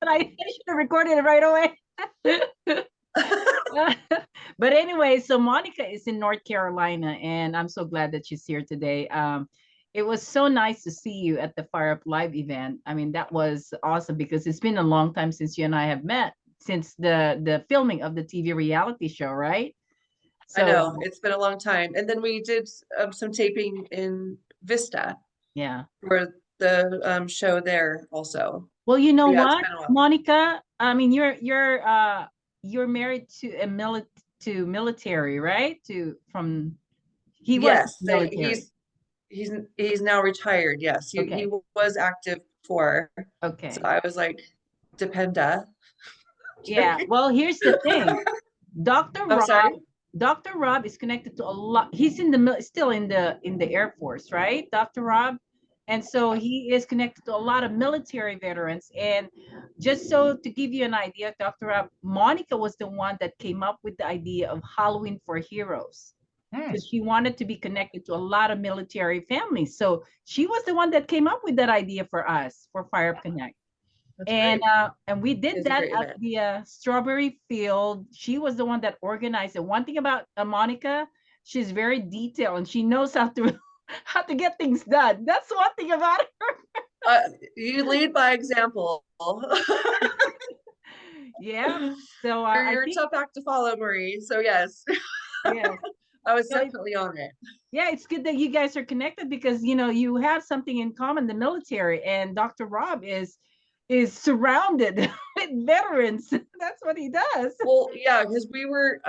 I should have recorded it right away. But anyway, so Monica is in North Carolina, and I'm so glad that she's here today. It was so nice to see you at the Fire Up Live event. I mean, that was awesome because it's been a long time since you and I have met, since the filming of the TV reality show, right? I So know it's been a long time. And then we did some taping in Vista yeah. for the show there also. Well, you know But yeah, it's what, been a while. Monica? I mean, you're married to a military, right? To from he was Yes, military. he's now retired. Yes, he Okay. was active before. So Okay. I was like, dependa. Yeah. Well, here's the thing. Dr. I'm Rob, sorry. Dr. Rob is connected to a lot. He's in the still in the Air Force, right? Dr. Rob. And so he is connected to a lot of military veterans. And just so to give you an idea, Dr. Rob, Monica was the one that came up with the idea of Halloween for Heroes Hmm, because she wanted to be connected to a lot of military families. So she was the one that came up with that idea for us for Fire Up Connect. that's great. And we did It's a that great at event. the Strawberry Field. She was the one that organized it. One thing about Monica, she's very detailed and she knows how to how to get things done. That's one thing about her. Uh, you lead by example. Yeah. So I You're a think tough act to follow, Marie. So yes, yes. I was So it, definitely on it. yeah, it's good that you guys are connected because you know you have something in common, the military, and Dr. Rob is surrounded with veterans. That's what he does. Well, yeah, because we were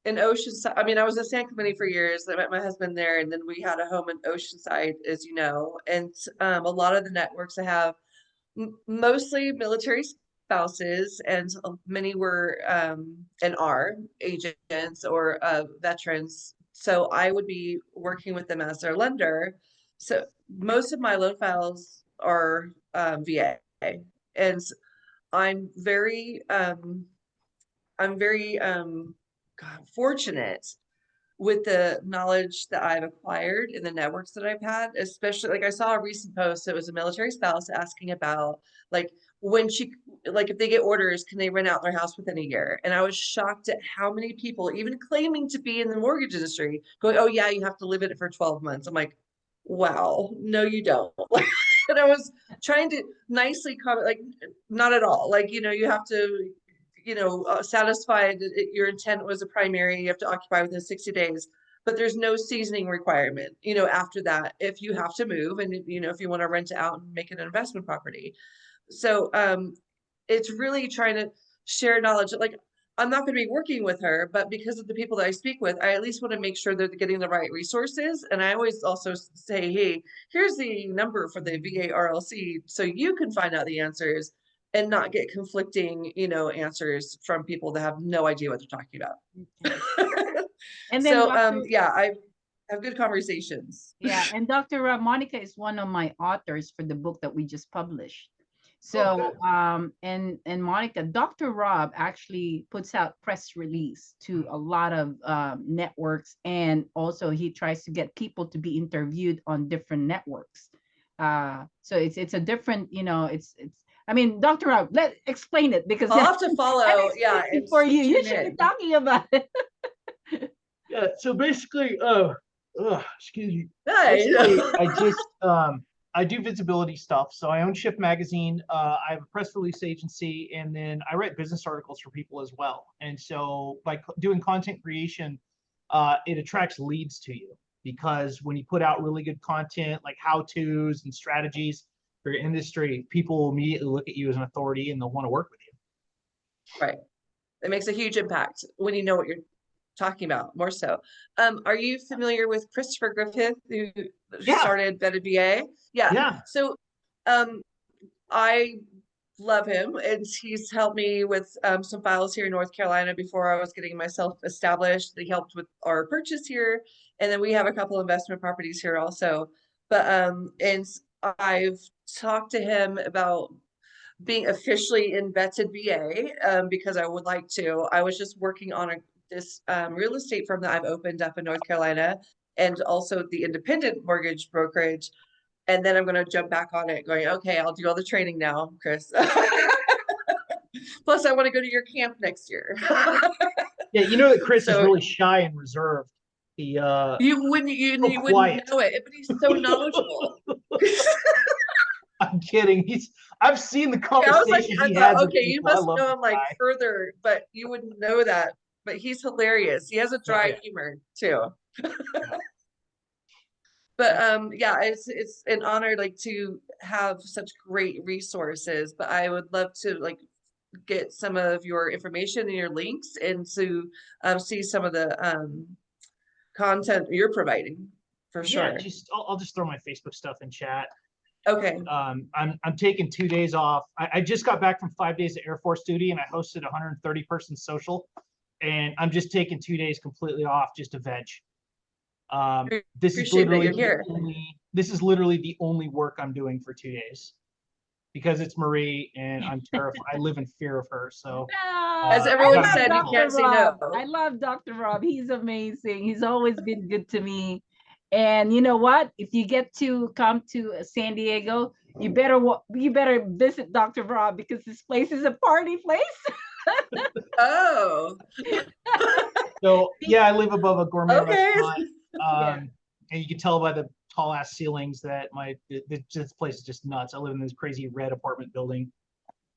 in Oceanside. I mean, I was in San Clemente for years. I met my husband there, and then we had a home in Oceanside, as you know. And a lot of the networks I have, mostly military spouses, and many were and are agents or veterans. So I would be working with them as their lender. So most of my loan files are VA, and I'm very I'm very God, fortunate with the knowledge that I've acquired in the networks that I've had, especially like I saw a recent post. It was a military spouse asking about like when she like if they get orders, can they rent out their house within a year? And I was shocked at how many people, even claiming to be in the mortgage industry, going, "Oh yeah, you have to live in it for 12 months." I'm like, "Wow, no, you don't." And I was trying to nicely comment, like, not at all. Like, you have to satisfy that your intent was a primary, you have to occupy within 60 days, but there's no seasoning requirement, after that, if you have to move and, if you want to rent it out and make it an investment property. So, it's really trying to share knowledge. Like, I'm not going to be working with her, but because of the people that I speak with, I at least want to make sure they're getting the right resources. And I always also say, hey, here's the number for the VA RLC so you can find out the answers and not get conflicting, answers from people that have no idea what they're talking Okay. about. And then So, Dr. yeah, I have good conversations. Yeah, and Dr. Monica is one of my authors for the book that we just published. Oh, good. So, and Monica, Dr. Rob actually puts out press release to a lot of networks, and also he tries to get people to be interviewed on different networks. So it's a different, you know, it's. I mean, Dr. Rob, let explain it because I'll have to I'm follow, yeah, explaining and for you. You tune should be in. talking about it. Yeah, so basically, excuse me. Hi. Basically, I do visibility stuff. So I own Shift Magazine. I have a press release agency, and then I write business articles for people as well. And so by doing content creation, it attracts leads to you because when you put out really good content like how-tos and strategies for your industry, people will immediately look at you as an authority and they'll want to work with you. Right. It makes a huge impact when you know what you're talking about, more so. Are you familiar with Christopher Griffith, who Yeah, started Beta VA? Yeah. yeah. So um, I love him, and he's helped me with some files here in North Carolina before I was getting myself established. He helped with our purchase here, and then we have a couple investment properties here also. But and I've talked to him about being officially in vetted VA because I would like to. I was just working on this real estate firm that I've opened up in North Carolina, and also the independent mortgage brokerage. And then I'm going to jump back on it going, okay, I'll do all the training now, Chris. Plus I want to go to your camp next year. Yeah, you know that Chris is So really shy and reserved. He you wouldn't so you wouldn't quiet. know it, but he's so knowledgeable. I'm kidding. I've seen the I was like, conversations I he thought, has with okay, you people. I must love know this him like guy. further, but you wouldn't know that. But he's hilarious. He has a dry yeah. humor too. Yeah. But yeah, it's an honor like to have such great resources. But I would love to like get some of your information and your links and to see some of the content you're providing for Yeah, sure. I'll just throw my Facebook stuff in chat. Okay. I'm taking 2 days off. I just got back from 5 days of Air Force duty, and I hosted a 130-person social, and I'm just taking 2 days completely off just to veg. This is Appreciate that literally you're here. this is literally the only work I'm doing for 2 days because it's Marie and I'm terrified. I live in fear of her. So As I everyone love said, you Dr. can't say Rob. no. I love Dr. Rob. He's amazing. He's always been good to me. And you know what? If you get to come to San Diego, you better visit Dr. Rob because this place is a party place. Oh, So yeah, I live above a gourmet okay. restaurant, Yeah. and you can tell by the tall ass ceilings that this place is just nuts. I live in this crazy red apartment building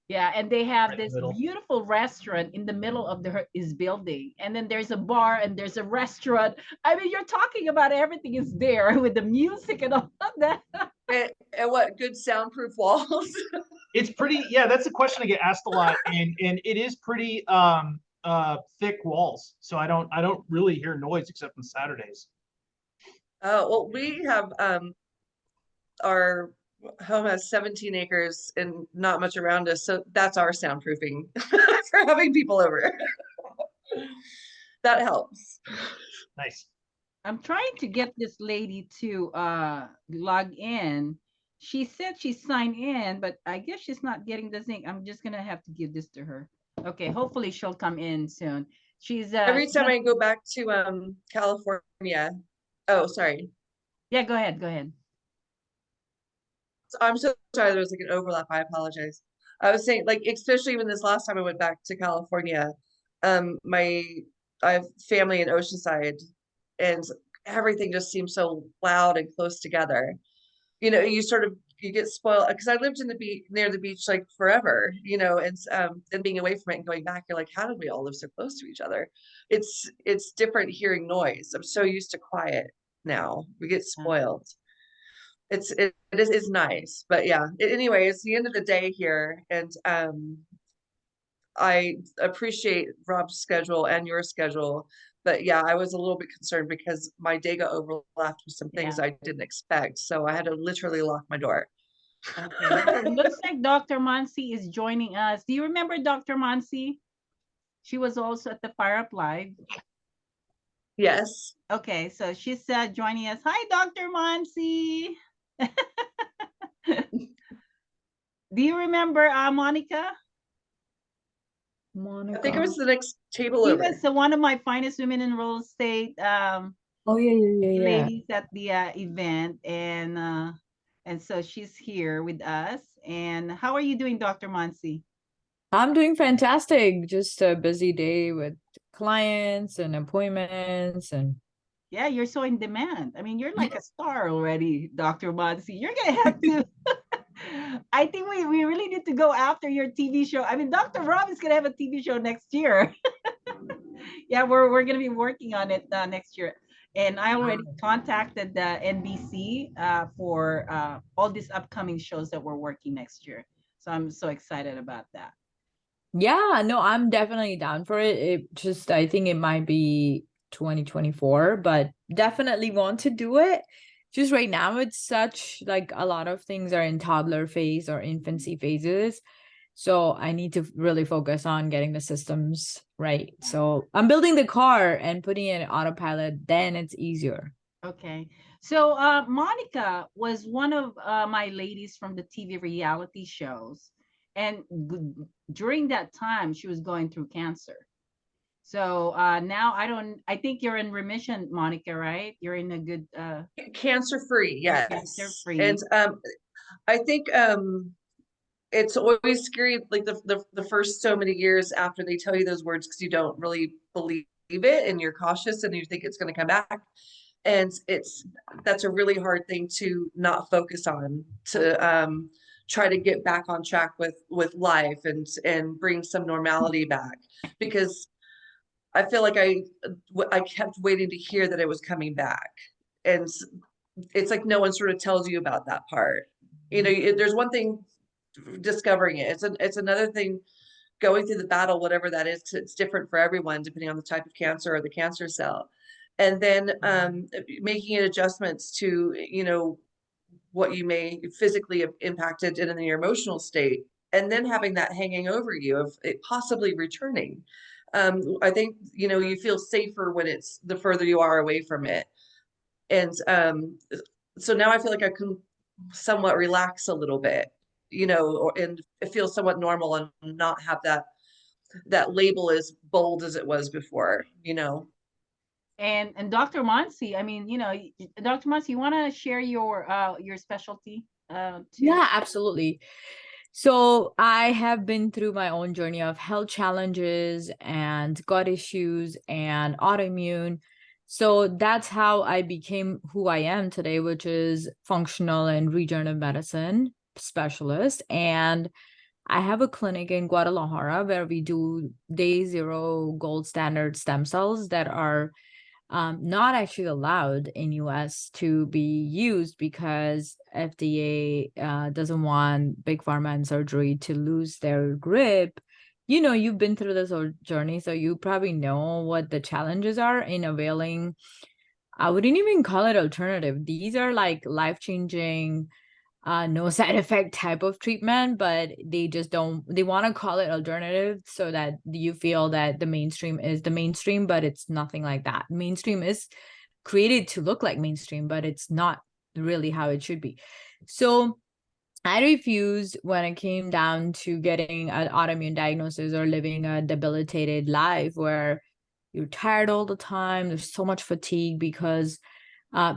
Yeah, and they have right in this the middle. beautiful restaurant in the middle of his building, and then there's a bar and there's a restaurant. I mean, you're talking about everything is there with the music and all of that. And what good soundproof walls? It's pretty. Yeah, that's a question I get asked a lot, and it is pretty thick walls, so I don't really hear noise except on Saturdays. Well, we have our home has 17 acres and not much around us, so that's our soundproofing for having people over. That helps. Nice. I'm trying to get this lady to log in. She said she signed in, but I guess she's not getting the thing. I'm just gonna have to give this to her. Okay, hopefully she'll come in soon. She's Every time I go back to California. Oh, sorry. Yeah, go ahead, go ahead. I'm so sorry there was like an overlap. I apologize. I was saying, like, especially even this last time I went back to California, I have family in Oceanside, and everything just seems so loud and close together. You know, you get spoiled because I lived in the beach near the beach like forever, you know, and being away from it and going back, you're like, how did we all live so close to each other? It's different hearing noise. I'm so used to quiet now. We get spoiled. It is nice, but yeah. Anyway, it's the end of the day here, and I appreciate Rob's schedule and your schedule, but yeah, I was a little bit concerned because my day got overlapped with some things I didn't expect, so I had to literally lock my door. Okay. It looks like Dr. Mansi is joining us. Do you remember Dr. Mansi? She was also at the Fire Up Live. Yes. Okay, so she's joining us. Hi, Dr. Mansi. Do you remember Monica? I think it was the next table She over. was one of my finest women in real estate. Oh yeah. Ladies at the event, and so she's here with us. And how are you doing, Dr. Mansi? I'm doing fantastic. Just a busy day with clients and appointments and Yeah, you're so in demand. I mean, you're like a star already, Dr. Mansi. You're gonna have to. I think we really need to go after your TV show. I mean, Dr. Rob is gonna have a TV show next year. Yeah, we're gonna be working on it next year. And I already contacted the NBC for all these upcoming shows that we're working next year. So I'm so excited about that. yeah, no, I'm definitely down for it. It just I think it might be 2024, but definitely want to do it. Just right now it's such like a lot of things are in toddler phase or infancy phases. So I need to really focus on getting the systems right. So I'm building the car and putting it in autopilot, then it's easier. Okay. So Monica was one of my ladies from the TV reality shows. And during that time, she was going through cancer. So now I think you're in remission, Monica, right? You're in a good Cancer free, you're yes. cancer free. And I think it's always scary, like the first so many years after they tell you those words, because you don't really believe it and you're cautious and you think it's going to come back. And that's a really hard thing to not focus on, to try to get back on track with life and bring some normality back, because I feel like I kept waiting to hear that it was coming back. And it's like no one sort of tells you about that part. You know, there's one thing discovering it. It's another thing going through the battle, whatever that is. It's different for everyone depending on the type of cancer or the cancer cell. And then making adjustments to, you know, what you may physically have impacted in your emotional state, and then having that hanging over you of it possibly returning. I think, you know, you feel safer when it's the further you are away from it. And so now I feel like I can somewhat relax a little bit, you know, and it feels somewhat normal and not have that label as bold as it was before, you know. And Dr. Monsi, I mean, you know, Dr. Monsi, you want to share your specialty too? Yeah, absolutely. So I have been through my own journey of health challenges and gut issues and autoimmune. So that's how I became who I am today, which is functional and regenerative medicine specialist. And I have a clinic in Guadalajara where we do day zero gold standard stem cells that are not actually allowed in US to be used because FDA doesn't want big pharma and surgery to lose their grip. You know, you've been through this whole journey, so you probably know what the challenges are in availing. I wouldn't even call it alternative. These are like life-changing no side effect type of treatment, but they just don't, they want to call it alternative so that you feel that the mainstream is the mainstream, but it's nothing like that. Mainstream is created to look like mainstream, but it's not really how it should be. So I refused when it came down to getting an autoimmune diagnosis or living a debilitated life where you're tired all the time. There's so much fatigue because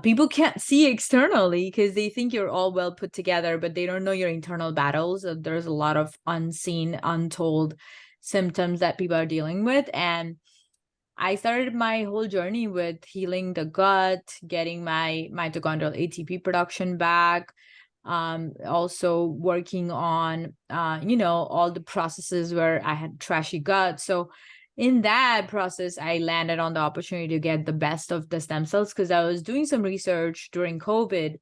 people can't see externally because they think you're all well put together, but they don't know your internal battles. There's a lot of unseen, untold symptoms that people are dealing with. And I started my whole journey with healing the gut, getting my mitochondrial ATP production back, also working on, you know, all the processes where I had trashy gut. So in that process, I landed on the opportunity to get the best of the stem cells because I was doing some research during COVID,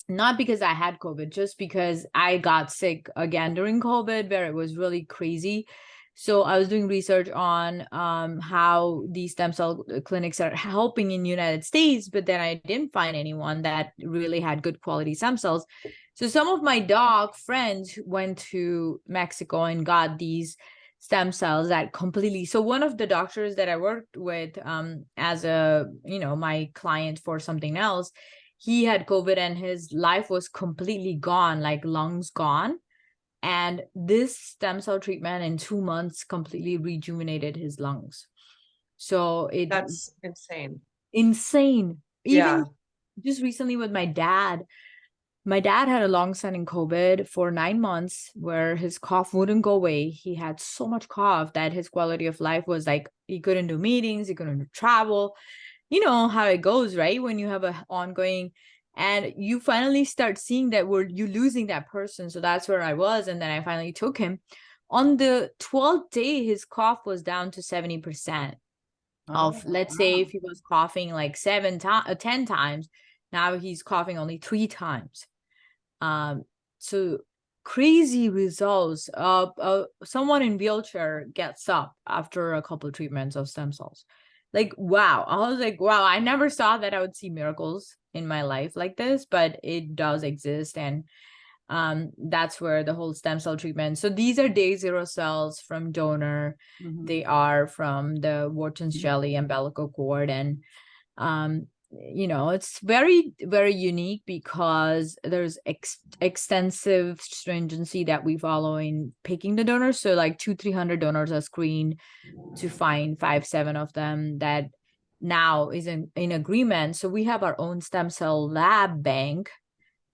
not because I had COVID, just because I got sick again during COVID, where it was really crazy. So I was doing research on how these stem cell clinics are helping in the United States, but then I didn't find anyone that really had good quality stem cells. So some of my doc friends went to Mexico and got these stem cells that completely, so one of the doctors that I worked with as a, you know, my client for something else, he had COVID and his life was completely gone, like lungs gone. And this stem cell treatment in 2 months completely rejuvenated his lungs. So That's insane. Insane. Yeah. Even just recently with my dad had a long-standing COVID for 9 months where his cough wouldn't go away. He had so much cough that his quality of life was like, he couldn't do meetings, he couldn't travel. You know how it goes, right? When you have an ongoing, and you finally start seeing that you're losing that person. So that's where I was. And then I finally took him. On the 12th day, his cough was down to 70% of, let's say if he was coughing like 10 times, now he's coughing only 3 times. So crazy results. Someone in wheelchair gets up after a couple of treatments of stem cells. Like, wow. I was like, wow, I never saw that I would see miracles in my life like this, but it does exist. And that's where the whole stem cell treatment. So these are day zero cells from donor. They are from the Wharton's jelly umbilical cord. And you know, it's very, very unique because there's extensive stringency that we follow in picking the donors. So like 200-300 donors are screened to find 5-7 of them that now is in agreement. So we have our own stem cell lab bank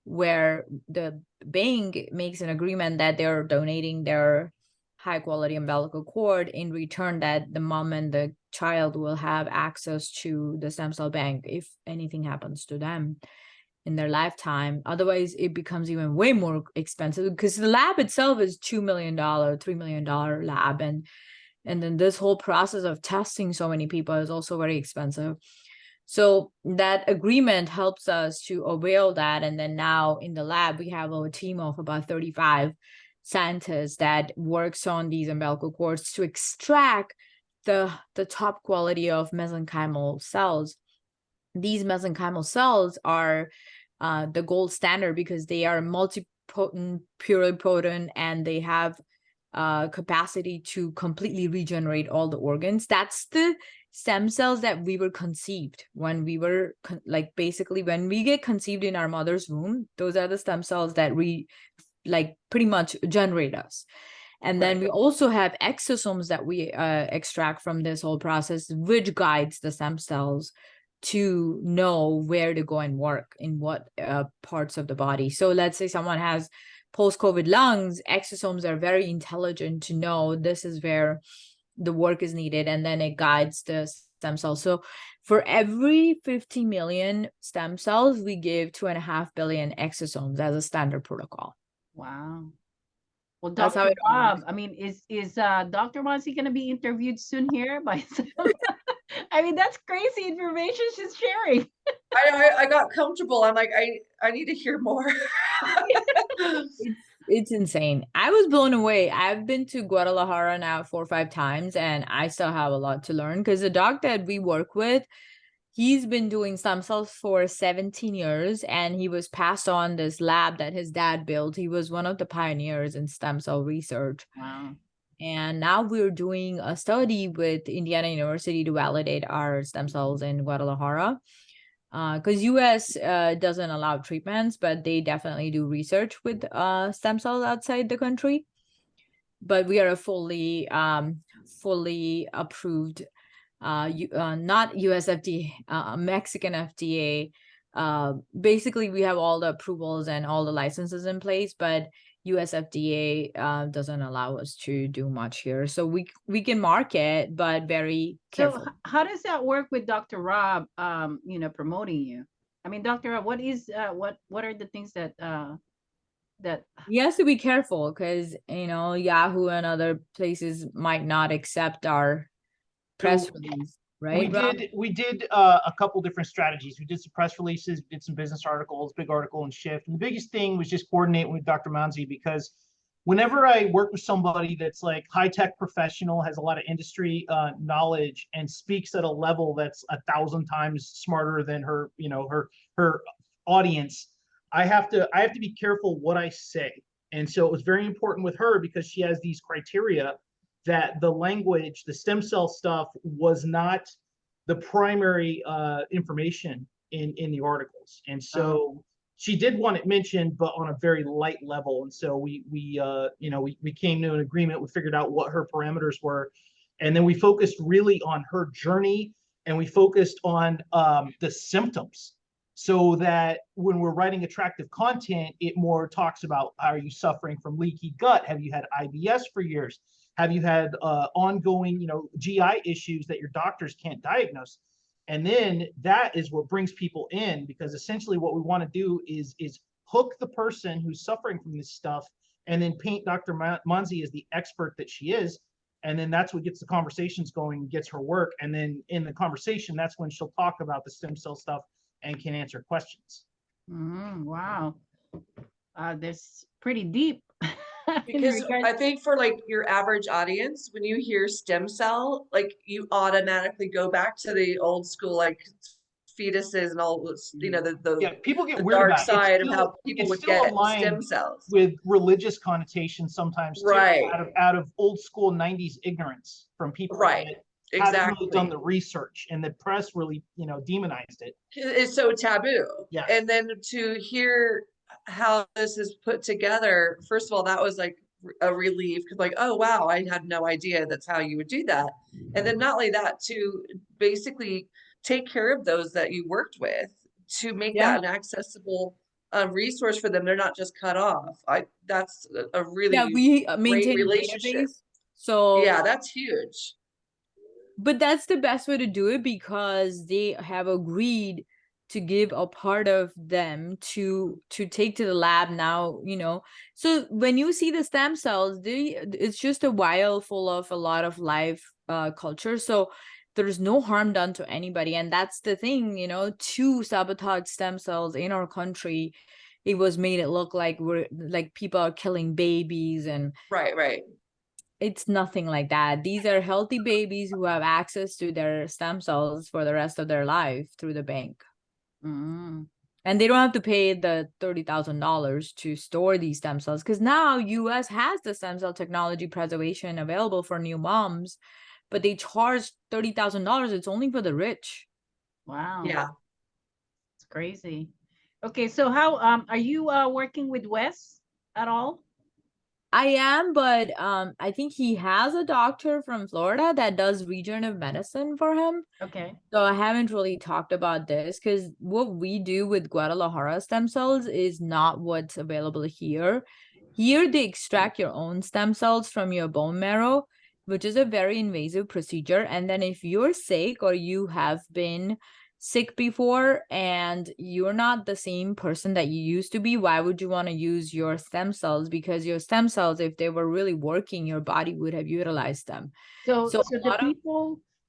where the bank makes an agreement that they're donating their high quality umbilical cord. In return, that the mom and the child will have access to the stem cell bank if anything happens to them in their lifetime. Otherwise, it becomes even way more expensive because the lab itself is $2 million, $3 million lab. And then this whole process of testing so many people is also very expensive. So that agreement helps us to avail that. And then now in the lab, we have a team of about 35 scientists that works on these umbilical cords to extract the top quality of mesenchymal cells. These mesenchymal cells are the gold standard because they are multipotent, pluripotent, and they have capacity to completely regenerate all the organs. That's the stem cells that we were conceived when we were basically when we get conceived in our mother's womb. Those are the stem cells that pretty much generate us. And then we also have exosomes that we extract from this whole process, which guides the stem cells to know where to go and work in what parts of the body. So let's say someone has post-COVID lungs, exosomes are very intelligent to know this is where the work is needed, and then it guides the stem cells. So for every 50 million stem cells, we give 2.5 billion exosomes as a standard protocol. Wow. Well, That's how Dr. it Rob, works. I mean, is Dr. Monsi going to be interviewed soon here by I mean, that's crazy information she's sharing. I got comfortable. I'm like, I need to hear more. It's insane. I was blown away. I've been to Guadalajara now 4 or 5 times, and I still have a lot to learn because the doc that we work with, he's been doing stem cells for 17 years, and he was passed on this lab that his dad built. He was one of the pioneers in stem cell research. Wow. And now we're doing a study with Indiana University to validate our stem cells in Guadalajara. Because US doesn't allow treatments, but they definitely do research with stem cells outside the country. But we are a fully approved, not US FDA, Mexican FDA. Basically, we have all the approvals and all the licenses in place, but US FDA doesn't allow us to do much here. So we can market, but very careful. So how does that work with Dr. Rob, promoting you? I mean, Dr. Rob, what are the things that He has to be careful because, Yahoo and other places might not accept our press So release, right? we did a couple different strategies. We did some press releases, did some business articles, big article in Shift. And the biggest thing was just coordinating with Dr. Monsi, because whenever I work with somebody that's like high-tech professional, has a lot of industry knowledge, and speaks at a level that's 1,000 times smarter than her, her audience, I have to be careful what I say. And so it was very important with her because she has these criteria that the language, the stem cell stuff, was not the primary information in the articles. And so she did want it mentioned, but on a very light level. And so we came to an agreement. We figured out what her parameters were, and then we focused really on her journey, and we focused on the symptoms, so that when we're writing attractive content, it more talks about, are you suffering from leaky gut? Have you had IBS for years? Have you had ongoing, GI issues that your doctors can't diagnose? And then that is what brings people in, because essentially what we want to do is hook the person who's suffering from this stuff, and then paint Dr. Monsi as the expert that she is. And then that's what gets the conversations going, gets her work. And then in the conversation, that's when she'll talk about the stem cell stuff and can answer questions. Wow. That's pretty deep. Because I think for like your average audience, when you hear stem cell, like you automatically go back to the old school, like fetuses and all those, people get the weird dark about it. side of how people would get stem cells with religious connotations sometimes too, right out of old school 90s ignorance from people. Right. hadn't really done exactly. the research, and the press really, demonized it. It's so taboo. Yeah. And then to hear how this is put together, first of all, that was like a relief because, like, oh wow, I had no idea that's how you would do that. And then not only that, to basically take care of those that you worked with, to make Yeah. that an accessible resource for them. They're not just cut off. That's a really Yeah, we great maintain a relationship. database. So Yeah, that's huge. but that's the best way to do it because they have agreed to give a part of them to take to the lab now, so when you see the stem cells, it's just a vial full of a lot of live culture, so there's no harm done to anybody. And that's the thing, to sabotage stem cells in our country, it was made it look like we're like people are killing babies, and Right. it's nothing like that. These are healthy babies who have access to their stem cells for the rest of their life through the bank. Mm. And they don't have to pay the $30,000 to store these stem cells, because now US has the stem cell technology preservation available for new moms, but they charge $30,000. It's only for the rich. Wow. Yeah. It's crazy. Okay, so how are you working with Wes at all? I am, but I think he has a doctor from Florida that does regenerative medicine for him. Okay. So I haven't really talked about this because what we do with Guadalajara stem cells is not what's available here. Here, they extract your own stem cells from your bone marrow, which is a very invasive procedure. And then if you're sick or you have been sick before and you're not the same person that you used to be, why would you want to use your stem cells? Because your stem cells, if they were really working, your body would have utilized them. So So so a lot of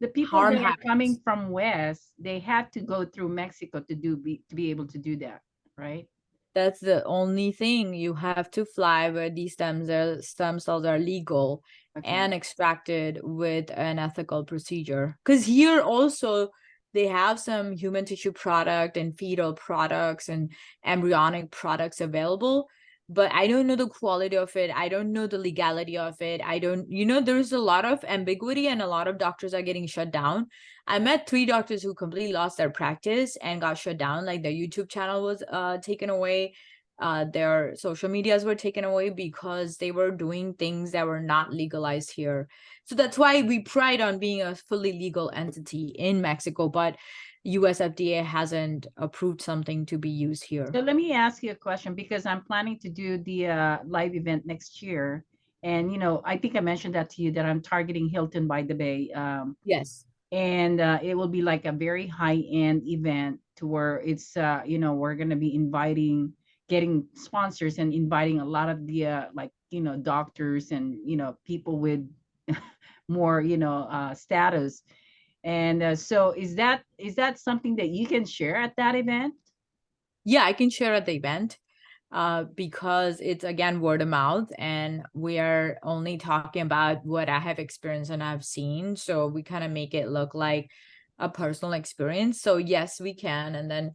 the people harm that are coming happens. from West, they had to go through Mexico to be able to do that, right? That's the only thing. You have to fly where these stem cells are legal Okay. and extracted with an ethical procedure. Because here also they have some human tissue product and fetal products and embryonic products available, but I don't know the quality of it. I don't know the legality of it. I don't, there's a lot of ambiguity and a lot of doctors are getting shut down. I met 3 doctors who completely lost their practice and got shut down. Like their YouTube channel was taken away. Their social medias were taken away because they were doing things that were not legalized here. So that's why we pride on being a fully legal entity in Mexico, but US FDA hasn't approved something to be used here. So let me ask you a question because I'm planning to do the live event next year. And I think I mentioned that to you that I'm targeting Hilton by the Bay. Yes. And it will be like a very high-end event to where it's we're going to be getting sponsors and inviting a lot of the doctors and people with more status. And so is that something that you can share at that event? Yeah, I can share at the event because it's, again, word of mouth, and we are only talking about what I have experienced and I've seen. So we kind of make it look like a personal experience. So yes, we can. And then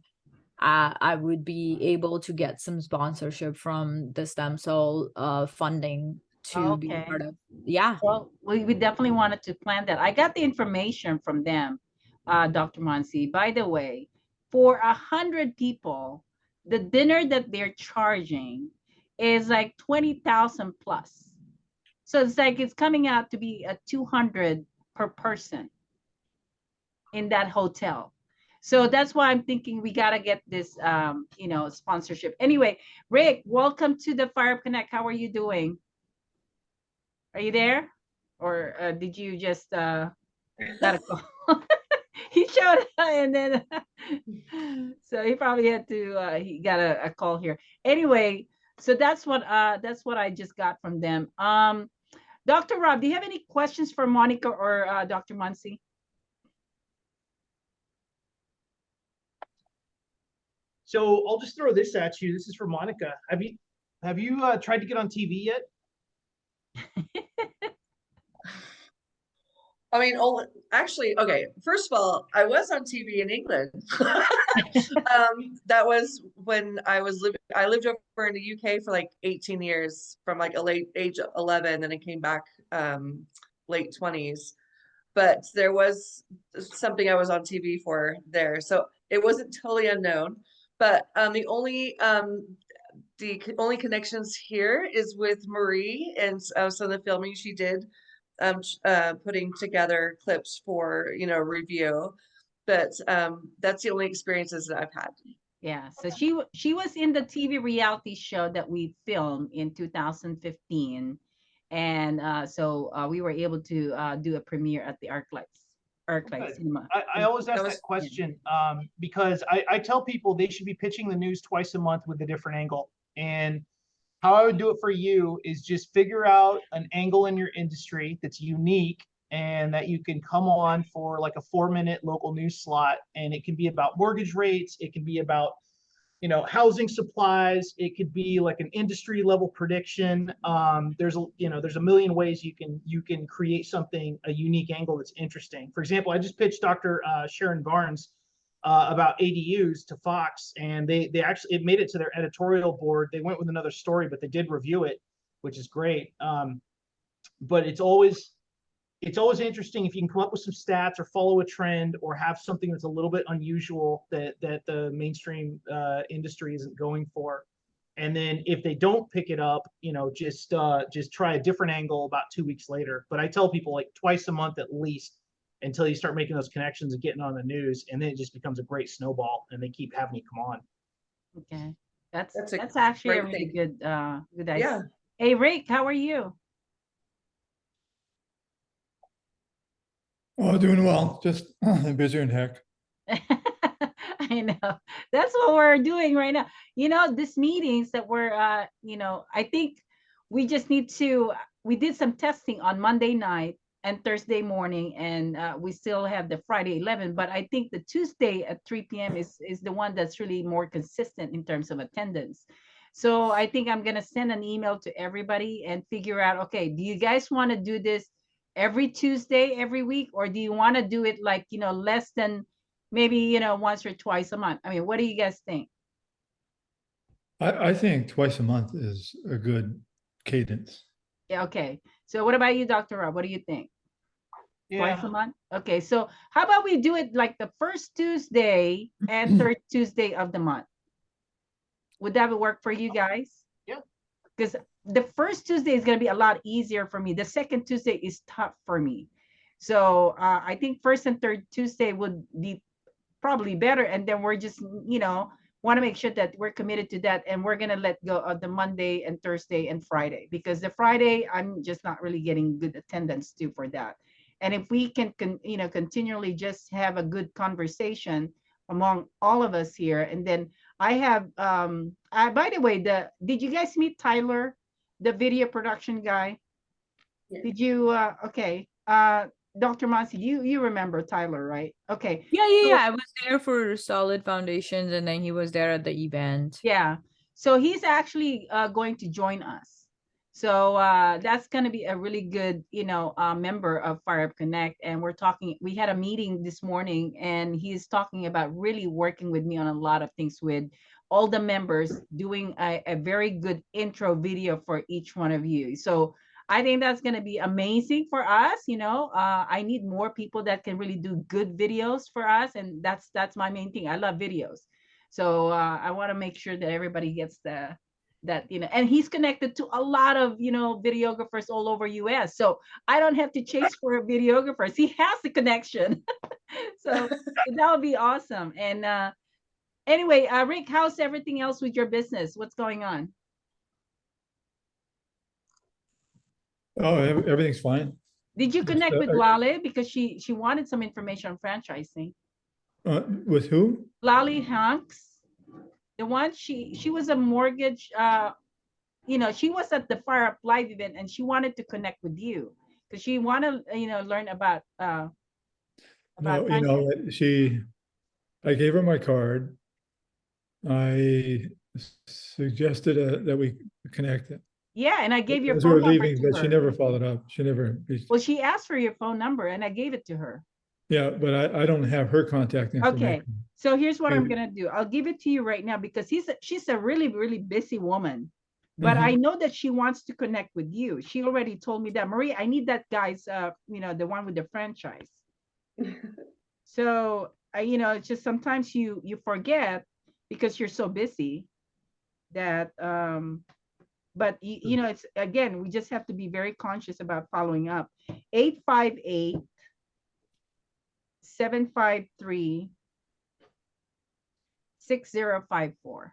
I would be able to get some sponsorship from the stem cell funding to be Okay. part of. Yeah. Well, we definitely wanted to plan that. I got the information from them, Dr. Monsi. By the way, for 100 people, the dinner that they're charging is like 20,000 plus. So it's like it's coming out to be a 200 per person in that hotel. So that's why I'm thinking we gotta get this, sponsorship. Anyway, Rick, welcome to the Fire Up Connect. How are you doing? Are you there? Or did you just got a call? He showed up and then so he probably had to he got a call here. Anyway, so that's what I just got from them. Dr. Rob, do you have any questions for Monica or Dr. Muncy? So I'll just throw this at you. This is for Monica. Have you tried to get on TV yet? I mean, actually, okay. First of all, I was on TV in England. That was when I lived over in the UK for like 18 years, from like a late age 11, then I came back late 20s. but there was something I was on TV for there. So it wasn't totally unknown, but the only connections here is with Marie and so the filming she did, putting together clips for, review. But that's the only experiences that I've had. Yeah, so she was in the TV reality show that we filmed in 2015, and we were able to do a premiere at the ArcLight Good. Cinema. I always ask was- that question because I tell people they should be pitching the news twice a month with a different angle. And how I would do it for you is just figure out an angle in your industry that's unique and that you can come on for like a 4-minute local news slot. And it can be about mortgage rates. It can be about, housing supplies. It could be like an industry level prediction. There's a million ways you can create something, a unique angle that's interesting. For example, I just pitched Dr. Sharon Barnes about ADUs to Fox, and they actually, it made it to their editorial board. They went with another story, but they did review it, which is great. But it's always interesting if you can come up with some stats or follow a trend or have something that's a little bit unusual that the mainstream industry isn't going for. And then if they don't pick it up, just try a different angle about 2 weeks later. But I tell people like twice a month at least until you start making those connections and getting on the news, and then it just becomes a great snowball and they keep having you come on. Okay, that's That's a actually a great really thing. good idea. Yeah. Hey Rick, how are you? Oh, doing well. Just busier than heck. I know. That's what we're doing right now. These meetings that we're I think we just need to we did some testing on Monday night and Thursday morning, and we still have the Friday 11, but I think the Tuesday at 3 p.m. is the one that's really more consistent in terms of attendance. So I think I'm gonna send an email to everybody and figure out, okay, do you guys want to do this every Tuesday every week, or do you want to do it like less than maybe once or twice a month? I mean, what do you guys think? I think twice a month is a good cadence. Yeah, okay. So what about you, Dr. Rob? What do you think? Twice a month? Okay, so how about we do it like the first Tuesday and third Tuesday of the month? Would that work for you guys? Yeah. Because the first Tuesday is going to be a lot easier for me. The second Tuesday is tough for me. So I think first and third Tuesday would be probably better. And then we're just, want to make sure that we're committed to that. And we're going to let go of the Monday and Thursday and Friday, because the Friday, I'm just not really getting good attendance too for that. And if we can, continually just have a good conversation among all of us here. And then I have, by the way, did you guys meet Tyler, the video production guy? Yeah. Did you, okay. Dr. Monsi, you remember Tyler, right? Okay. Yeah, So- I was there for Solid Foundations, and then he was there at the event. Yeah. So he's actually going to join us. So that's going to be a really good, member of Fire Up Connect. And we had a meeting this morning, and he's talking about really working with me on a lot of things with all the members, doing a very good intro video for each one of you. So I think that's going to be amazing for us. I need more people that can really do good videos for us. And that's my main thing. I love videos. So I want to make sure that everybody gets and he's connected to a lot of, videographers all over US. So I don't have to chase for videographers. He has the connection. So that would be awesome. And anyway, Rick, how's everything else with your business? What's going on? Oh, everything's fine. Did you connect with I- Lale? Because she wanted some information on franchising. With who? Lale Hanks, the one she was a mortgage, she was at the Fire Up Live event, and she wanted to connect with you because she wanted, learn about No, franchising. I gave her my card. I suggested that we connect it. Yeah, and I gave your As we were phone number leaving, to but she her. never followed up. She never reached. Well, she asked for your phone number, and I gave it to her. Yeah, but I don't have her contact information. So here's what I'm Maybe. gonna do. I'll give it to you right now because she's a really, really busy woman. but I Mhm. know that she wants to connect with you. She already told me that, Marie, I need that guy's, the one with the franchise. So, it's just sometimes you forget because you're so busy that, but it's, again, we just have to be very conscious about following up. 858-753-6054.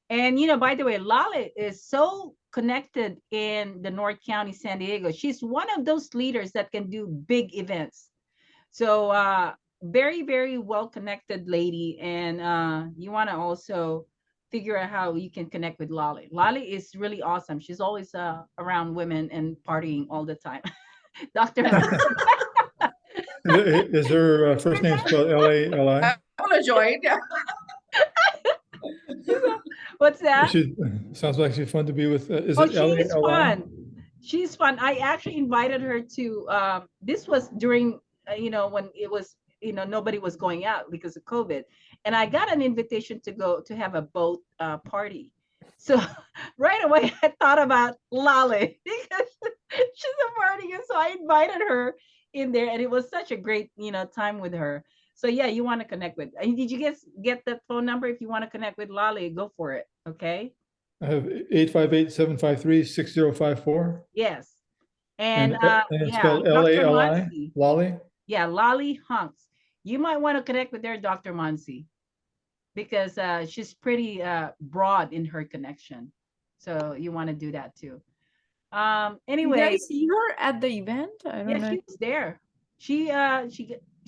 And by the way, Lale is so connected in the North County, San Diego. She's one of those leaders that can do big events. So very, very well connected lady. And you want to also figure out how you can connect with Lale. Lale is really awesome. She's always around women and partying all the time. Dr. Is her first name spelled Lali? I want to join. Yeah. What's that? She sounds like she's fun to be with. Is Oh, it she's Lali? fun. She's fun. I actually invited her to, this was during, when it was, nobody was going out because of COVID. And I got an invitation to go to have a boat party. So right away, I thought about Lale because she's a party. And so I invited her in there, and it was such a great, time with her. So yeah, you want to connect with. Did you get that phone number? If you want to connect with Lale, go for it. Okay. I have 858-753-6054. Yes. And, And and it's yeah, spelled Dr. Lali? Muncy. Lali? Yeah, Lali Hunks. You might want to connect with her, Dr. Muncy, because she's pretty broad in her connection. So you want to do that too. Did I Anyway, see her at the event? I don't yeah, know. she was there.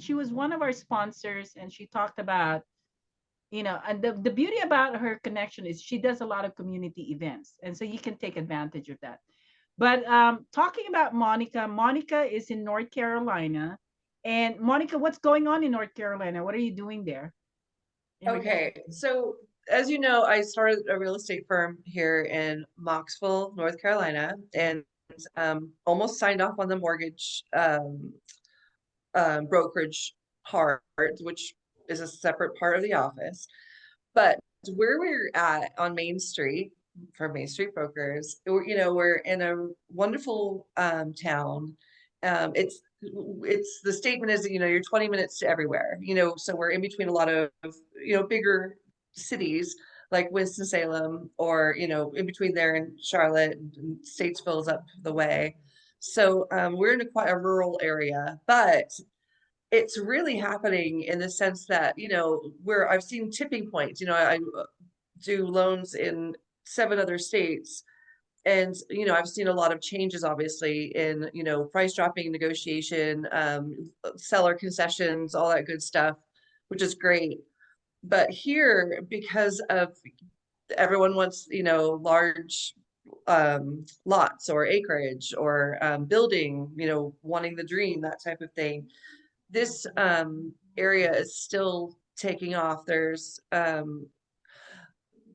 She was one of our sponsors, and she talked about, and the beauty about her connection is she does a lot of community events, and so you can take advantage of that. But talking about Monica is in North Carolina. And Monica, what's going on in North Carolina? What are you doing there? Okay, so as you know, I started a real estate firm here in Mocksville, North Carolina, and almost signed off on the mortgage brokerage part, which is a separate part of the office. But where we're at on Main Street for Main Street Brokers, we're in a wonderful town. It's the statement is that, you're 20 minutes to everywhere, so we're in between a lot of, bigger cities like Winston-Salem, or, in between there and Charlotte, and Statesville's up the way. So we're in quite a rural area, but it's really happening in the sense that, where I've seen tipping points. I do loans in 7 other states, and I've seen a lot of changes, obviously, in price dropping, negotiation, seller concessions, all that good stuff, which is great. But here, because of everyone wants large lots or acreage or building, wanting the dream, that type of thing, this area is still taking off. There's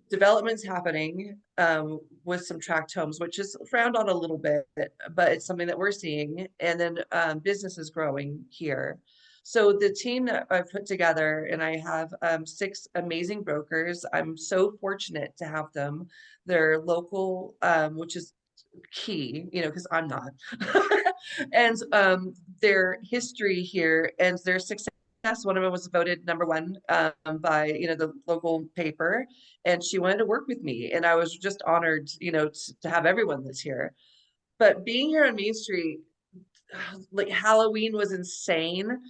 developments happening with some tract homes, which is frowned on a little bit, but it's something that we're seeing. And then business is growing here. So the team that I've put together, and I have 6 amazing brokers. I'm so fortunate to have them. They're local, which is key, because I'm not. And their history here and their success. One of them was voted #1 by the local paper, and she wanted to work with me, and I was just honored, to have everyone that's here. But being here on Main Street, like Halloween was insane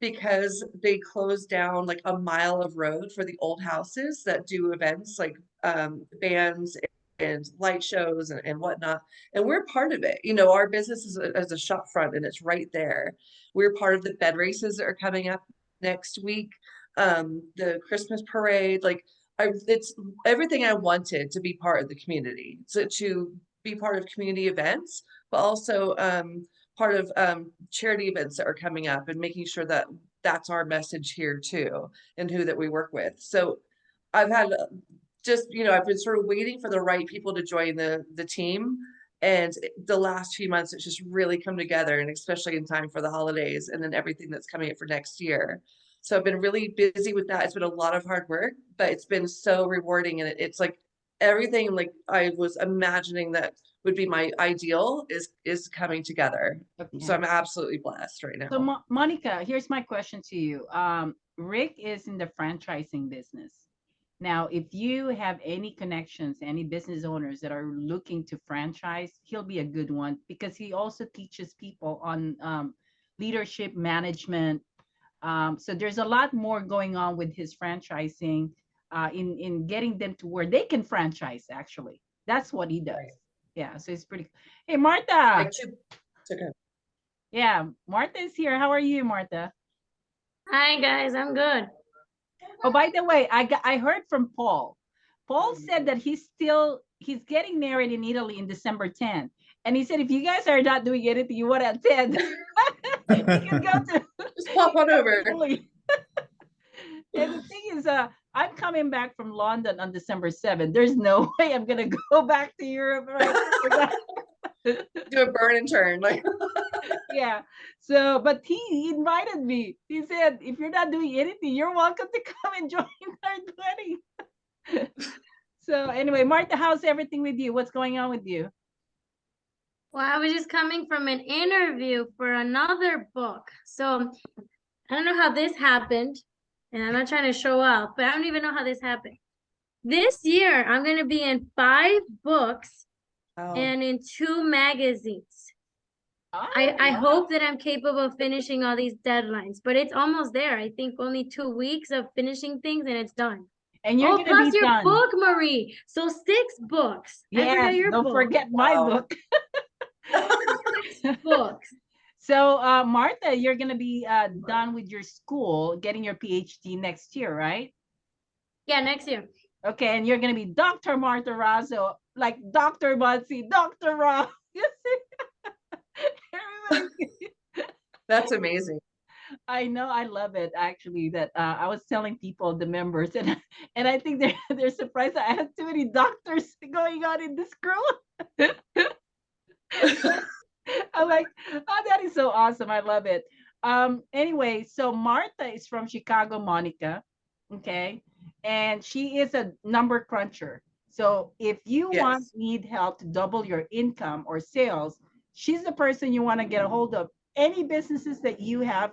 because they closed down like a mile of road for the old houses that do events like bands and light shows and whatnot. And we're part of it. Our business is as a shop front, and it's right there. We're part of the bed races that are coming up next week. The Christmas parade, it's everything I wanted to be part of the community. So to be part of community events, but also part of charity events that are coming up, and making sure that that's our message here too, and who that we work with. So I've had I've been sort of waiting for the right people to join the team. And the last few months, it's just really come together, and especially in time for the holidays and then everything that's coming up for next year. So I've been really busy with that. It's been a lot of hard work, but it's been so rewarding. And it's like everything like I was imagining that would be my ideal is coming together. So Okay. I'm absolutely blessed right So now. Monica, here's my question to you. Rick is in the franchising business. Now, if you have any connections, any business owners that are looking to franchise, he'll be a good one because he also teaches people on leadership management. So there's a lot more going on with his franchising in getting them to where they can franchise, actually. That's what he does. Right. Yeah, so it's pretty. Hey, Martha. Like to Yeah, Martha is here. How are you, Martha? Hi guys, I'm good. Oh, by the way, I heard from Paul. Paul said that he's getting married in Italy in December 10th. And he said if you guys are not doing anything you want to attend, you can go to just pop on over. Italy. And the thing is, I'm coming back from London on December 7th. There's no way I'm gonna go back to Europe right Do a burn and turn. Like yeah. So, but he invited me. He said, if you're not doing anything, you're welcome to come and join our wedding. So anyway, Martha, how's everything with you? What's going on with you? Well, I was just coming from an interview for another book. So I don't know how this happened, and I'm not trying to show off, but I don't even know how this happened. This year, I'm going to be in 5 books wow. and in 2 magazines. Oh, I wow. hope that I'm capable of finishing all these deadlines, but it's almost there. I think only 2 weeks of finishing things and it's done. And you're Oh, gonna plus be your done. book, Marie. So 6 books. I Yes, forgot your don't book. forget my Wow. book. 6 books. So Martha, you're gonna be done with your school, getting your PhD next year, right? Yeah, next year. Okay, and you're gonna be Dr. Martha Razzo, like Dr. Butsy, Dr. Rob. You see? Everybody. That's amazing. I know, I love it actually. That I was telling people, the members, and I think they're surprised that I have too many doctors going on in this group. I'm like, oh, that is so awesome. I love it. Anyway, so Martha is from Chicago, Monica. Okay. And she is a number cruncher. So if you Yes. need help to double your income or sales, she's the person you want to get a hold of. Any businesses that you have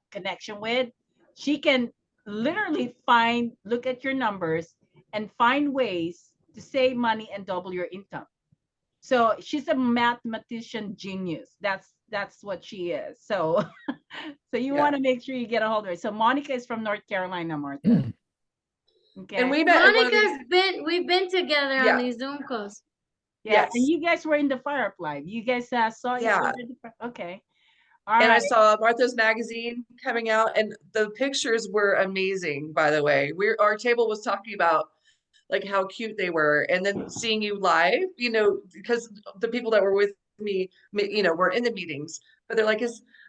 connection with, she can literally look at your numbers and find ways to save money and double your income. So she's a mathematician genius. That's what she is. So so you Yeah. want to make sure you get a hold of her. So Monica is from North Carolina, Martha. Okay. And we met in one of these, We've been together Yeah. on these Zoom calls. Yeah. Yes. And you guys were in the Firefly. You guys saw each Yeah. other. Okay. All and I right. saw Martha's magazine coming out, and the pictures were amazing, by the way. Our table was talking about like how cute they were, and then seeing you live, you know, because the people that were with me, you know, were in the meetings, but they're like,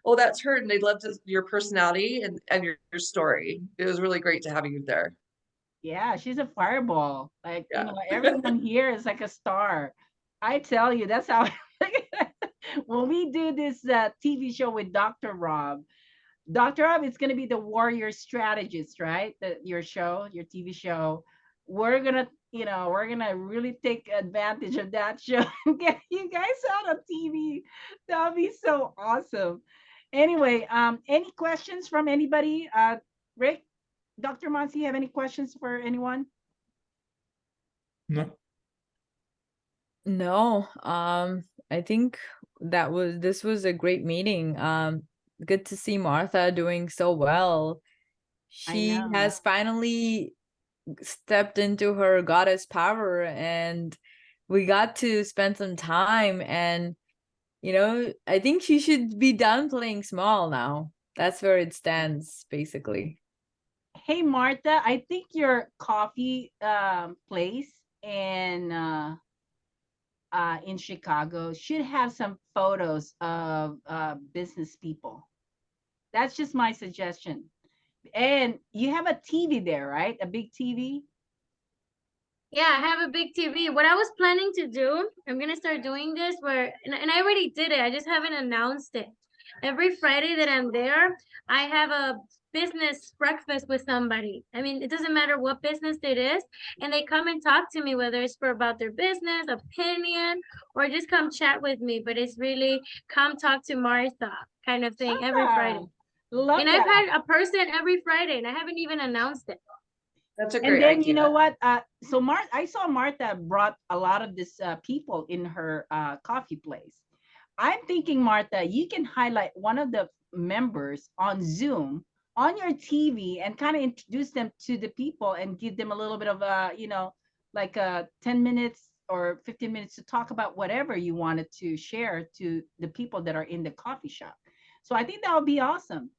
oh, that's her, and they loved your personality and your story. It was really great to have you there. Yeah, she's a fireball. Like, Yeah. you know, everyone here is like a star. I tell you, that's how when we do this TV show with Dr. Rob, Dr. Rob is going to be the warrior strategist, right? Your TV show. We're going to, we're going to really take advantage of that show and get you guys out on TV. That would be so awesome. Anyway, any questions from anybody? Rick, Dr. Monsi, you have any questions for anyone? No. No, I think this was a great meeting. Good to see Martha doing so well. She know. has finally stepped into her goddess power, and we got to spend some time, and I think she should be done playing small now. That's where it stands, basically. Hey, Martha, I think your coffee place in Chicago should have some photos of business people. That's just my suggestion. And you have a TV there, right? A big TV? Yeah, I have a big TV. What I was planning to do, I'm going to start doing this and I already did it. I just haven't announced it. every Friday that I'm there, I have a business breakfast with somebody. I mean, it doesn't matter what business it is, and they come and talk to me, whether it's for about their business, opinion, or just come chat with me. But it's really come talk to Martha kind of thing every Friday. Love And that. I've had a person every Friday, and I haven't even announced it. That's a And great then idea. you know what? So I saw Martha brought a lot of this people in her coffee place. I'm thinking, Martha, you can highlight one of the members on Zoom on your TV and kind of introduce them to the people and give them a little bit of like 10 minutes or 15 minutes to talk about whatever you wanted to share to the people that are in the coffee shop. So I think that would be awesome.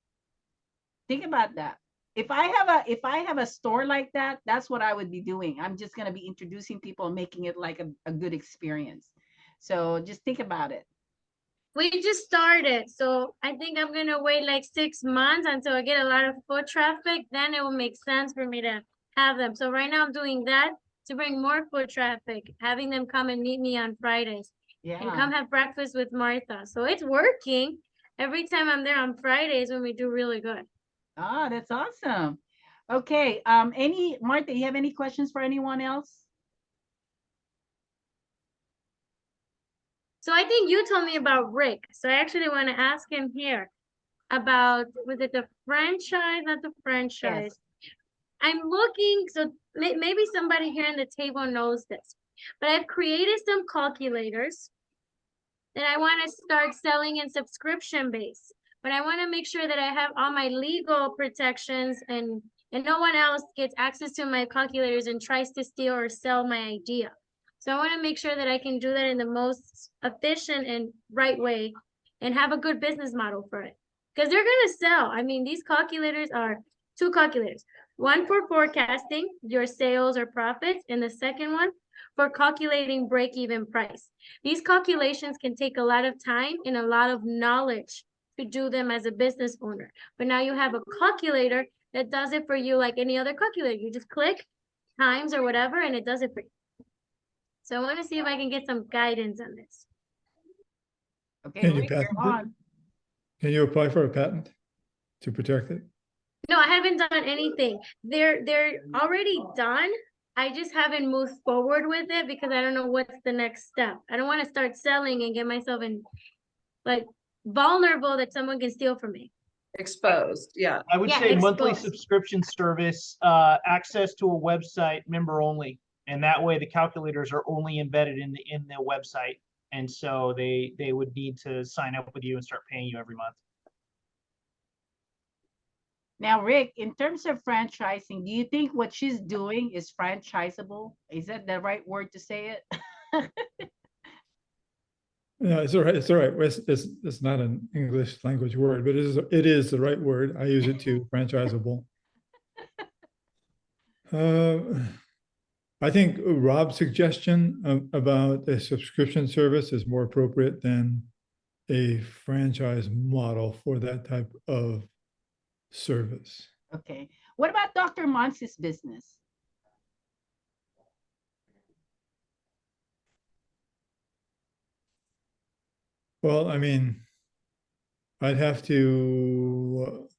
Think about that. If I have a store like that, that's what I would be doing. I'm just going to be introducing people and making it like a good experience. So just think about it. We just started, so I think I'm gonna wait like 6 months until I get a lot of foot traffic. Then it will make sense for me to have them. So right now I'm doing that to bring more foot traffic, having them come and meet me on Fridays and Yeah. come have breakfast with Martha. So it's working. Every time I'm there on Fridays when we do really good. Ah, that's awesome. Okay. Martha, you have any questions for anyone else? So I think you told me about Rick. So I actually want to ask him here about, was it the franchise, not the franchise? I'm looking, so maybe somebody here on the table knows this, but I've created some calculators that I want to start selling in subscription base. But I want to make sure that I have all my legal protections and no one else gets access to my calculators and tries to steal or sell my idea. So I want to make sure that I can do that in the most efficient and right way and have a good business model for it. Because they're going to sell. I mean, these calculators are 2 calculators. One for forecasting your sales or profits, and the second one for calculating break-even price. These calculations can take a lot of time and a lot of knowledge to do them as a business owner. But now you have a calculator that does it for you like any other calculator. You just click times or whatever, and it does it for you. So I want to see if I can get some guidance on this. Okay, Can you Rick, you're patent it? on. Can you apply for a patent to protect it? No, I haven't done anything. They're already done. I just haven't moved forward with it because I don't know what's the next step. I don't want to start selling and get myself in like vulnerable that someone can steal from me. Exposed, yeah. I would Yeah, say monthly exposed. subscription service, access to a website, member only. And that way the calculators are only embedded in the website. And so they would need to sign up with you and start paying you every month. Now, Rick, in terms of franchising, do you think what she's doing is franchisable? Is that the right word to say it? No, it's all right. It's all right. It's not an English language word, but it is the right word. I use it too, franchisable. I think Rob's suggestion about a subscription service is more appropriate than a franchise model for that type of service. Okay. What about Dr. Monsi's business? Well, I mean, I'd have to,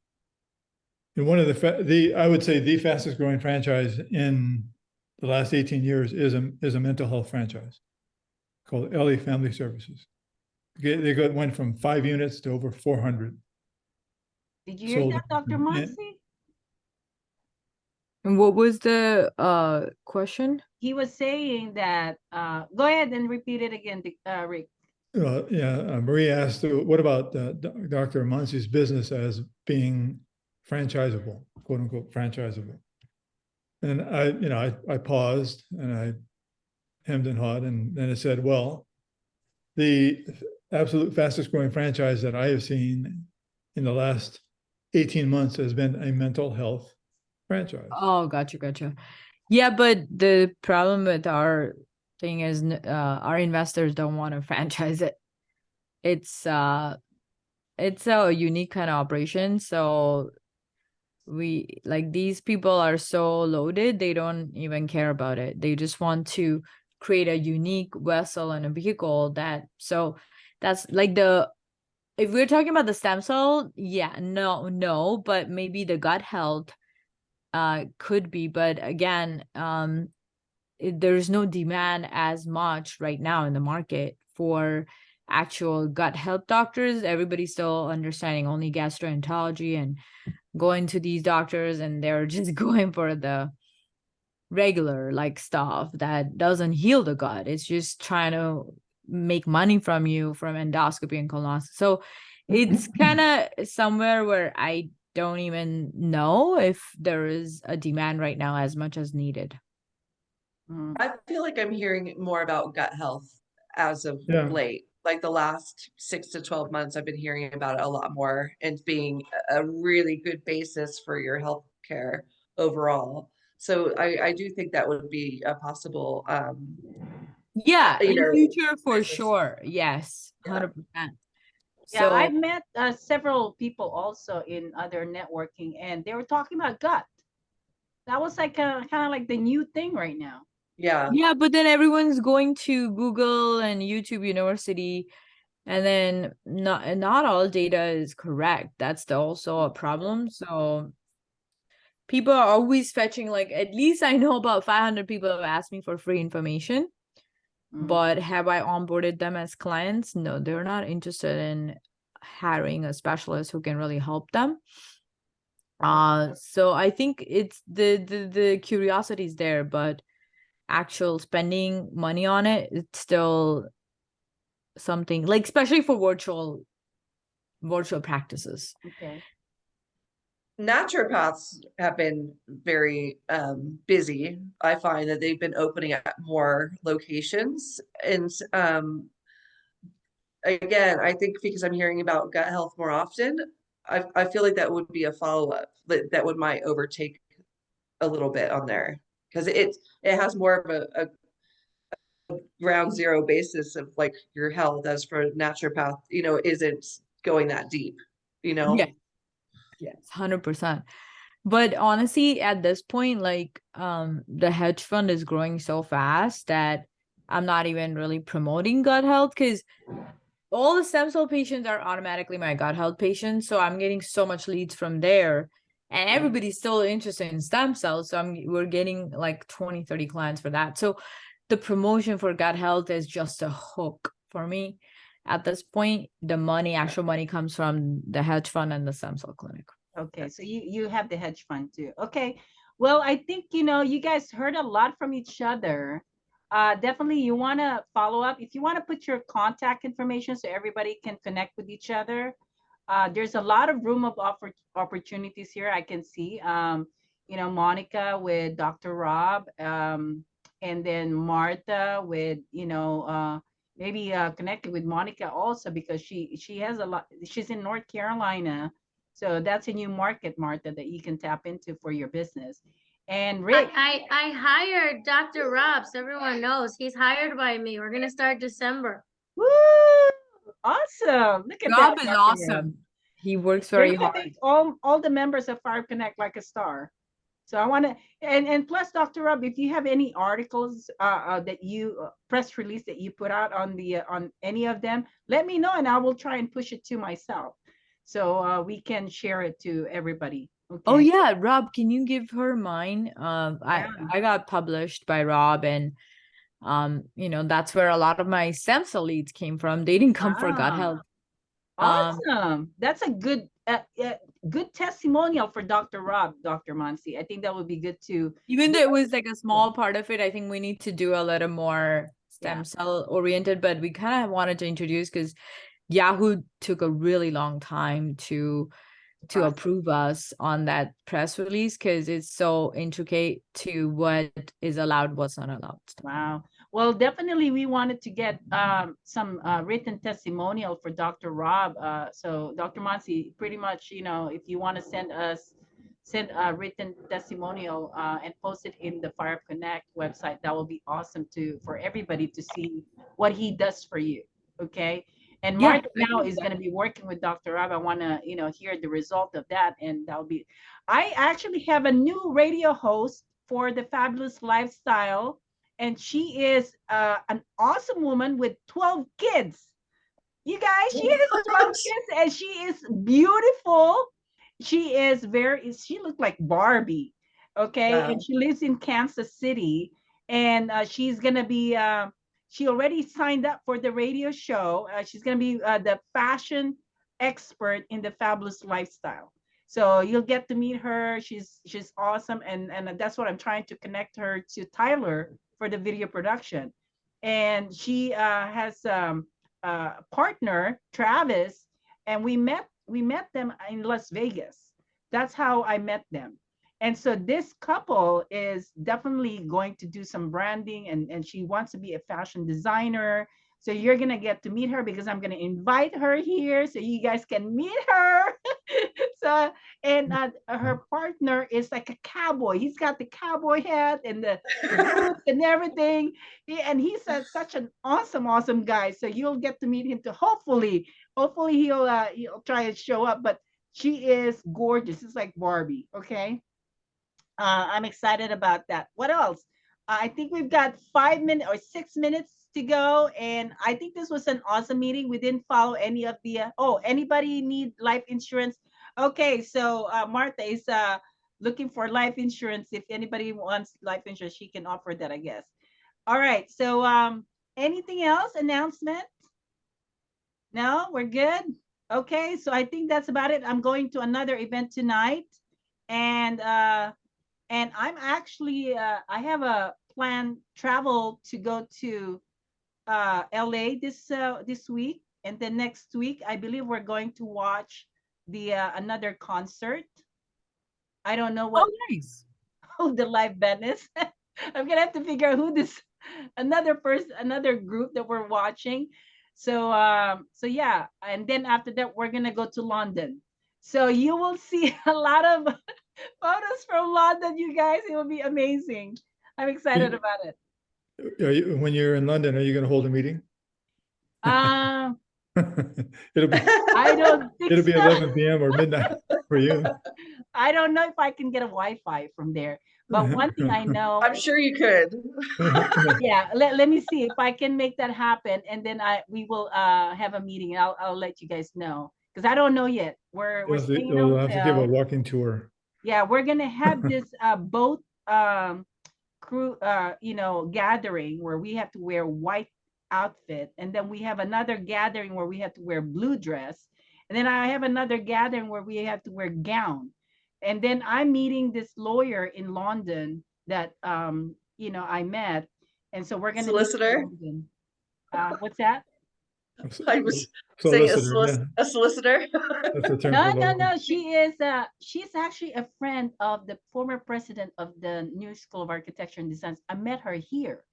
in one of I would say the fastest growing franchise in the last 18 years is a mental health franchise called LA Family Services. Went from 5 units to over 400. Did you hear that, Dr. Monsi? And what was the question? He was saying that, go ahead and repeat it again, Rick. Marie asked, what about Dr. Monsi's business as being franchisable, quote unquote, franchisable? And I paused and I hemmed and hawed, and then it said, well, the absolute fastest growing franchise that I have seen in the last 18 months has been a mental health franchise. Oh, gotcha. Yeah, but the problem with our thing is our investors don't want to franchise it. It's a unique kind of operation. So these people are so loaded, they don't even care about it. They just want to create a unique vessel and a vehicle that's like if we're talking about the stem cell, yeah, no, but maybe the gut health could be. But again, there's no demand as much right now in the market for actual gut health doctors. Everybody's still understanding only gastroenterology and going to these doctors, and they're just going for the regular like stuff that doesn't heal the gut. It's just trying to make money from you from endoscopy and colonoscopy. So it's kind of somewhere where I don't even know if there is a demand right now as much as needed. Mm. I feel like I'm hearing more about gut health as of Yeah. late. Like the last 6 to 12 months, I've been hearing about it a lot more and being a really good basis for your health care overall. So I do think that would be a possible, Yeah, you in know, future for business. sure. Yes, Yeah. 100%. Yeah, So I've met several people also in other networking, and they were talking about gut. That was like kind of like the new thing right now. Yeah. yeah, but then everyone's going to Google and YouTube University, and then not all data is correct. That's also a problem. So people are always fetching, like, at least I know about 500 people have asked me for free information. Mm. But have I onboarded them as clients? No, they're not interested in hiring a specialist who can really help them. So I think it's the curiosity is there, but actual spending money on it, it's still something like, especially for virtual practices. Okay. Naturopaths have been very busy. I find that they've been opening at more locations. And again, I think because I'm hearing about gut health more often, I feel like that would be a follow-up that would might overtake a little bit on there because it has more of a ground zero basis of like your health as for naturopath, isn't going that deep, Yeah. Yes, 100%. But honestly, at this point, like, the hedge fund is growing so fast that I'm not even really promoting gut health, because all the stem cell patients are automatically my gut health patients. So I'm getting so much leads from there, and everybody's still interested in stem cells. So we're getting like 20, 30 clients for that. So the promotion for gut health is just a hook for me. At this point, the actual money comes from the hedge fund and the stem cell clinic. Okay, so you have the hedge fund too. Okay. Well, I think you guys heard a lot from each other. Definitely you want to follow up. If you want to put your contact information so everybody can connect with each other. There's a lot of room of opportunities here. I can see Monica with Dr. Rob, and then Martha with maybe connected with Monica also, because she has a lot. She's in North Carolina. So that's a new market, Martha, that you can tap into for your business. And Rick, I hired Dr. Rob, so everyone knows he's hired by me. We're gonna start December. woo, awesome! Look at Rob that, is Dr. Rob. awesome. He works very You're gonna hard. make all the members of Fire Connect like a star. So I want to, and plus, Dr. Rob, if you have any articles that you press release that you put out on any of them, let me know, and I will try and push it to myself, so we can share it to everybody. Okay. Oh yeah, Rob, can you give her mine? Yeah. I got published by Rob, and that's where a lot of my stem cell leads came from. They didn't come for gut Wow. health. Awesome. That's a good testimonial for Dr. Rob, Dr. Mansi. I think that would be good to. Even though it was like a small part of it, I think we need to do a little more stem cell oriented, but we kind of wanted to introduce, because Yahoo took a really long time to approve us on that press release, because it's so intricate to what is allowed, what's not allowed. Wow. Well, definitely we wanted to get some written testimonial for Dr. Rob. So Dr. Mansi, pretty much, if you want to send a written testimonial and post it in the Fire Connect website, that will be awesome for everybody to see what he does for you. Okay. And Mark now is going to be working with Dr. Rob. I want to, hear the result of that. And that'll be, I actually have a new radio host for the Fabulous Lifestyle. And she is an awesome woman with 12 kids. You guys, she has focus and she is beautiful. She looked like Barbie. Okay. Wow. And she lives in Kansas City. And she's going to be, she already signed up for the radio show. She's going to be the fashion expert in the Fabulous Lifestyle. So you'll get to meet her. She's awesome. And that's what I'm trying to connect her to Tyler for the video production. And she has partner Travis, and we met them in Las Vegas. That's how I met them. And so this couple is definitely going to do some branding, and she wants to be a fashion designer. So you're gonna get to meet her because I'm gonna invite her here so you guys can meet her. So and her partner is like a cowboy. He's got the cowboy hat and the boots and everything. And he's such an awesome guy. So you'll get to meet him too. Hopefully he'll try and show up. But she is gorgeous. It's like Barbie. Okay. I'm excited about that. What else? I think we've got 5 minutes or 6 minutes to go. And I think this was an awesome meeting. We didn't follow any of the, anybody need life insurance? Okay, so Martha is looking for life insurance. If anybody wants life insurance, she can offer that, I guess. All right, so anything else? Announcement? No, we're good? Okay, so I think that's about it. I'm going to another event tonight. And I'm actually I have a planned travel to go to LA this week, and then next week I believe we're going to watch the another concert. I don't know what Oh, nice. who the live band is. I'm gonna have to figure out who this another group that we're watching. So yeah, and then after that we're gonna go to London. So you will see a lot of photos from London, you guys. It will be amazing. I'm excited about it. When you're in London, are you going to hold a meeting? Um, It'll be I don't think it'll be so. 11 p.m. or midnight for you. I don't know if I can get a Wi-Fi from there. But one thing I know, I'm sure you could. yeah, let me see if I can make that happen, and then we will have a meeting. I'll let you guys know because I don't know yet. We're staying in a You'll have to give a hotel. walking tour. Yeah, we're gonna have this boat crew gathering where we have to wear white outfit, and then we have another gathering where we have to wear blue dress, and then I have another gathering where we have to wear gown. And then I'm meeting this lawyer in London that I met, and so we're gonna meet in Solicitor? London. What's that? I was saying Solicitor, a solicitor. that's a term No, for no, law. no. She's actually a friend of the former president of the New School of Architecture and Design. I met her here.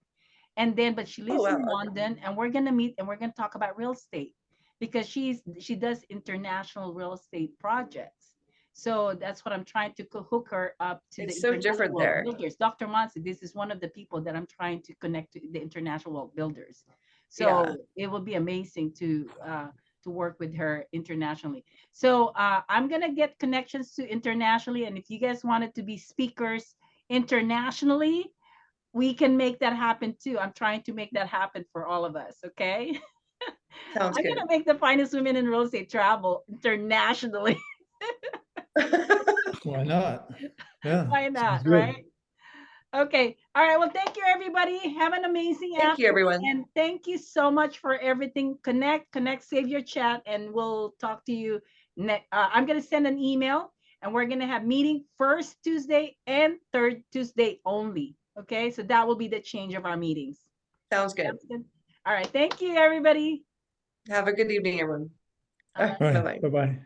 And then, but she lives wow, in okay. London, and we're gonna meet and we're gonna talk about real estate because she does international real estate projects. So that's what I'm trying to hook her up to It's the so different international there. builders. Dr. Monsi, this is one of the people that I'm trying to connect to the international builders. So Yeah. it will be amazing to work with her internationally. So I'm gonna get connections to internationally, and if you guys wanted to be speakers internationally, we can make that happen too. I'm trying to make that happen for all of us. Okay. Sounds I'm good. gonna make the finest women in real estate travel internationally. Why not? Yeah. Why sounds not? good. Right. Okay. All right. Well, thank you, everybody. Have an amazing Thank you, afternoon. everyone. And thank you so much for everything. Connect, save your chat, and we'll talk to you next. I'm going to send an email, and we're going to have meeting first Tuesday and third Tuesday only. Okay. So that will be the change of our meetings. Sounds good. Sounds good. All right. Thank you, everybody. Have a good evening, everyone. All right. All right. Bye-bye. Bye-bye.